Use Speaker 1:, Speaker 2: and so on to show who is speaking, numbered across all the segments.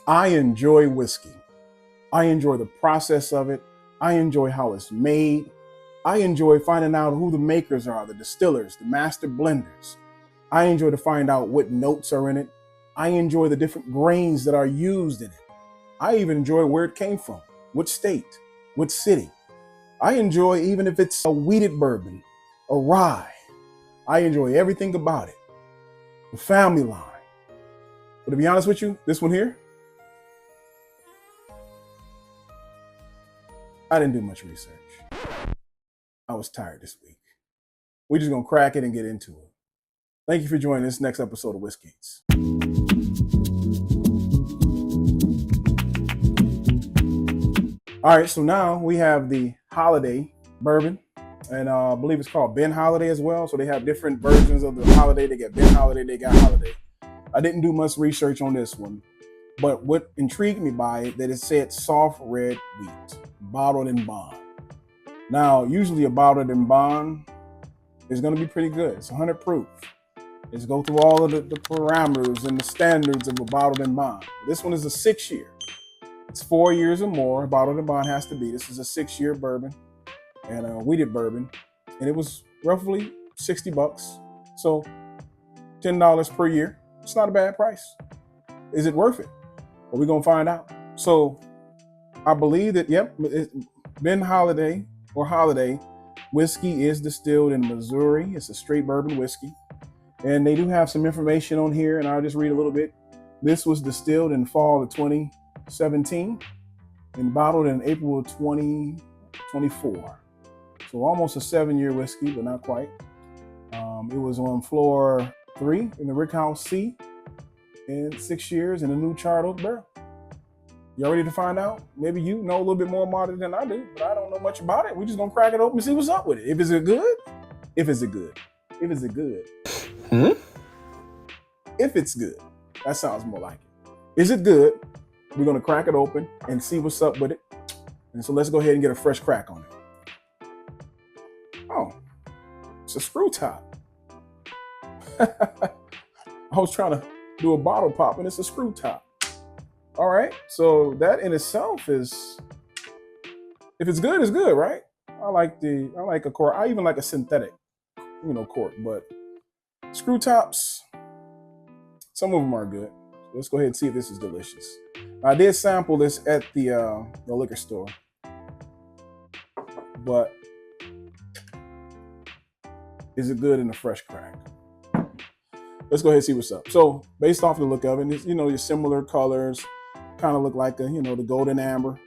Speaker 1: I enjoy whiskey. I enjoy the process of it. I enjoy how it's made. I enjoy finding out who the makers are, the distillers, the master blenders. I enjoy to find out what notes are in it. I enjoy the different grains that are used in it. I even enjoy where it came from, what state, what city. I enjoy even if it's a wheated bourbon, a rye. I enjoy everything about it, the family line. But to be honest with you, this one here, I didn't do much research. I was tired this week. We're just gonna crack it and get into it. Thank you for joining this next episode of Whisk-Eats. All right, so now we have the Holladay bourbon, and I believe it's called Ben Holladay as well. So they have different versions of the Holladay. They got Ben Holladay, they got Holladay. I didn't do much research on this one, but what intrigued me by it, that it said soft red wheat, bottled in bond. Now, usually a bottled in bond is gonna be pretty good. It's 100 proof. It's go through all of the parameters and the standards of a bottled in bond. This one is a 6-year. It's 4 years or more. Bottled in bond has to be. This is a 6-year bourbon and a wheated bourbon, and it was roughly $60. So $10 per year. It's not a bad price. Is it worth it? Well, we're gonna find out. So I believe that, yep, Ben Holladay or Holladay whiskey is distilled in Missouri. It's a straight bourbon whiskey. And they do have some information on here, and I'll just read a little bit. This was distilled in fall of 2017 and bottled in April of 2024. So almost a 7-year whiskey, but not quite. It was on floor 3 in the Rickhouse C in 6 years in a new charred oak barrel. Y'all ready to find out? Maybe you know a little bit more about it than I do, but I don't know much about it. We're just gonna crack it open and see what's up with it. If it's good, if it's good. If it's good. That sounds more like it. Is it good? We're gonna crack it open and see what's up with it. And so let's go ahead and get a fresh crack on it. Oh, it's a screw top. I was trying to do a bottle pop and it's a screw top. All right, so that in itself is, if it's good, it's good, right? I like a cork. I even like a synthetic, cork, but screw tops, some of them are good. So let's go ahead and see if this is delicious. I did sample this at the liquor store, but is it good in a fresh crack? Let's go ahead and see what's up. So based off the look of it, your similar colors, kind of look like the golden amber.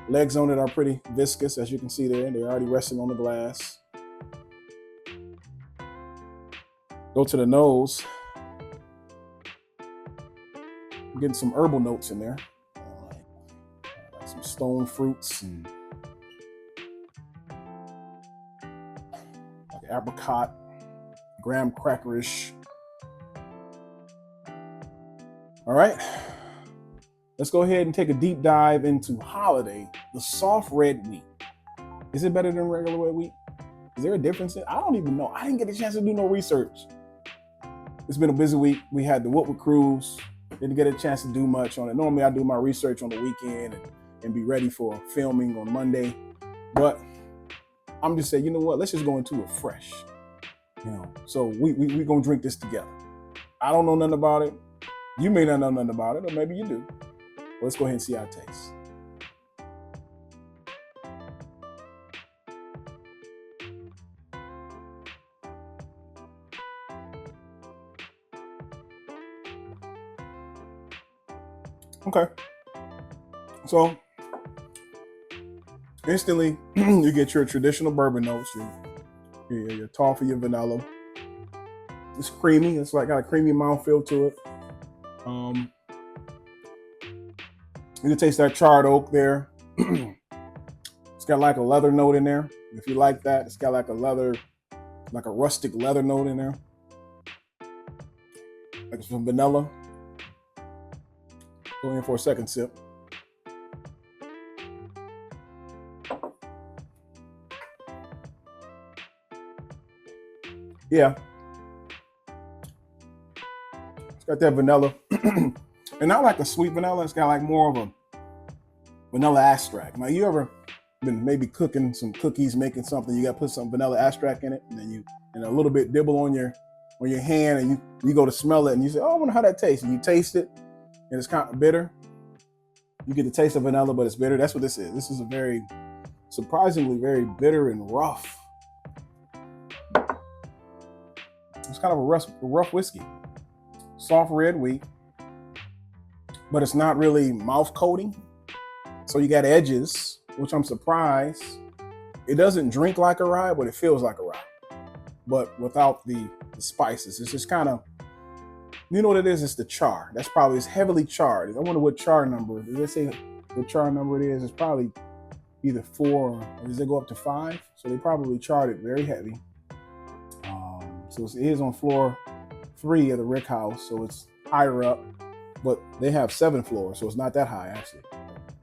Speaker 1: Legs on it are pretty viscous, as you can see there. They're already resting on the glass. Go to the nose. I'm getting some herbal notes in there. Like some stone fruits and like apricot, graham crackerish. All right. Let's go ahead and take a deep dive into Holladay, the soft red wheat. Is it better than regular red wheat? Is there a difference? I don't even know. I didn't get a chance to do no research. It's been a busy week. We had the Woodward cruise. Didn't get a chance to do much on it. Normally I do my research on the weekend and be ready for filming on Monday. But I'm just saying, you know what? Let's just go into it fresh. So we gonna drink this together. I don't know nothing about it. You may not know nothing about it, or maybe you do. Let's go ahead and see how it tastes. Okay. So instantly you get your traditional bourbon notes, your toffee, your vanilla. It's creamy. It's got a creamy mouthfeel to it. You can taste that charred oak there. It's got like a leather note in there. If you like that, it's got like a rustic leather note in there. Like some vanilla. Go in for a second sip. Yeah. It's got that vanilla. And not like a sweet vanilla. It's got like more of a vanilla extract. Now, you ever been maybe cooking some cookies, making something, you got to put some vanilla extract in it, and then and a little bit dibble on your hand, and you go to smell it, and you say, oh, I wonder how that tastes. And you taste it, and it's kind of bitter. You get the taste of vanilla, but it's bitter. That's what this is. This is a very, surprisingly, very bitter and rough. It's kind of a rough whiskey. Soft red wheat, but it's not really mouth coating. So you got edges, which I'm surprised. It doesn't drink like a rye, but it feels like a rye, but without the spices. It's just kind of, you know what it is? It's the char. That's probably, it's heavily charred. I wonder what char number. Does it say what char number it is? It's probably either 4 or does it go up to 5? So they probably charred it very heavy. So it is on floor 3 of the Rick House, so it's higher up, but they have 7 floors, so it's not that high actually.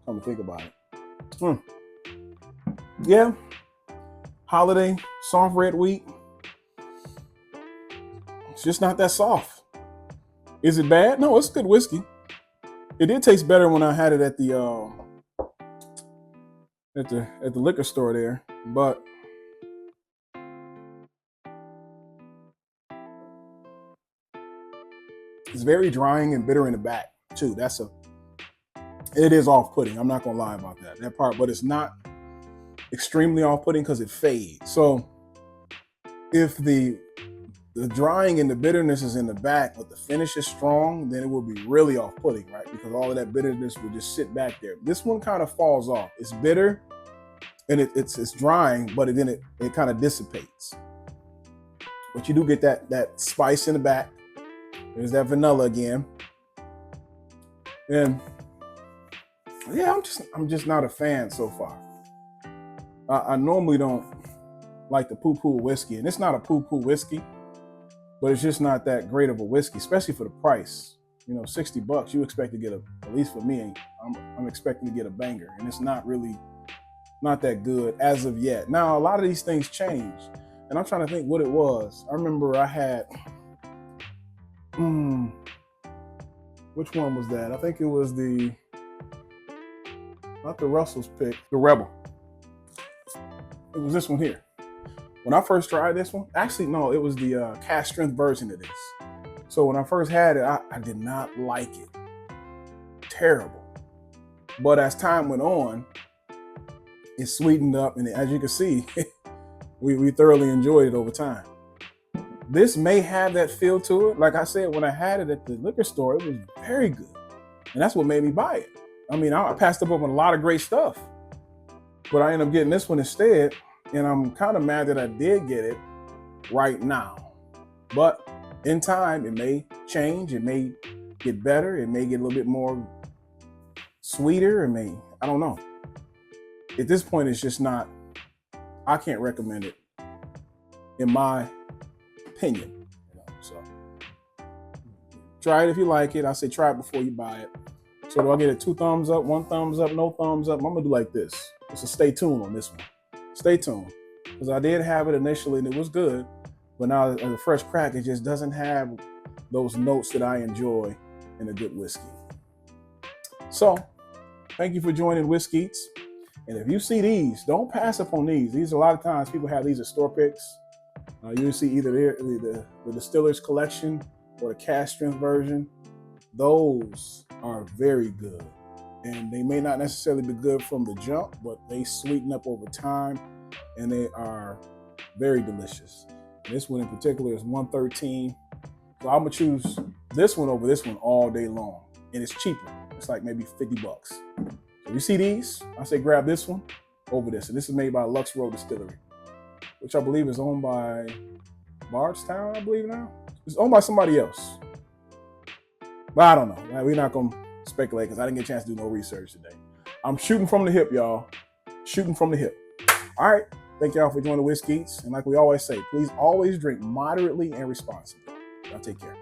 Speaker 1: Come to think about it. Yeah, Holladay soft red wheat. It's just not that soft. Is it bad? No, it's good whiskey. It did taste better when I had it at the liquor store there, but it's very drying and bitter in the back too. It is off-putting. I'm not gonna lie about that part, but it's not extremely off-putting because it fades. So if the drying and the bitterness is in the back, but the finish is strong, then it will be really off-putting, right? Because all of that bitterness will just sit back there. This one kind of falls off. It's bitter and it's drying, but then it kind of dissipates. But you do get that spice in the back. There's that vanilla again. And yeah, I'm just not a fan so far. I normally don't like the poo-poo whiskey, and it's not a poo-poo whiskey, but it's just not that great of a whiskey, especially for the price. You know, $60, you expect to get at least for me, I'm expecting to get a banger, and it's not that good as of yet. Now, a lot of these things change, and I'm trying to think what it was. I remember I had, which one was that? I think it was not the Russell's pick, the Rebel. It was this one here. When I first tried this one, actually, no, it was the cast strength version of this. So when I first had it, I did not like it. Terrible. But as time went on, it sweetened up, and as you can see, we thoroughly enjoyed it over time. This may have that feel to it. Like I said, when I had it at the liquor store, it was very good. And that's what made me buy it. I mean, I passed up on a lot of great stuff, but I ended up getting this one instead. And I'm kind of mad that I did get it right now. But in time, it may change. It may get better. It may get a little bit more sweeter. I don't know. At this point, it's just not, I can't recommend it in my opinion. So try it if you like it. I say try it before you buy it. So do I get it 2 thumbs up, 1 thumbs up, no thumbs up? I'm gonna do like this. So stay tuned on this one. Stay tuned, because I did have it initially and it was good, but now as a fresh crack, it just doesn't have those notes that I enjoy in a good whiskey. So thank you for joining Whisk-Eats. And if you see these, don't pass up on these. These, a lot of times people have these as store picks. You'll see either the Distiller's Collection or the cast strength version. Those are very good. And they may not necessarily be good from the jump, but they sweeten up over time, and they are very delicious. And this one in particular is 113. So I'm gonna choose this one over this one all day long. And it's cheaper. It's like maybe $50. So you see these, I say grab this one over this. And this is made by Lux Row Distillery, which I believe is owned by Bardstown, I believe now. It's owned by somebody else. But I don't know. We're not gonna speculate because I didn't get a chance to do no research today. I'm shooting from the hip, y'all. Shooting from the hip. All right. Thank y'all for joining the Whisk-Eats. And like we always say, please always drink moderately and responsibly. Y'all take care.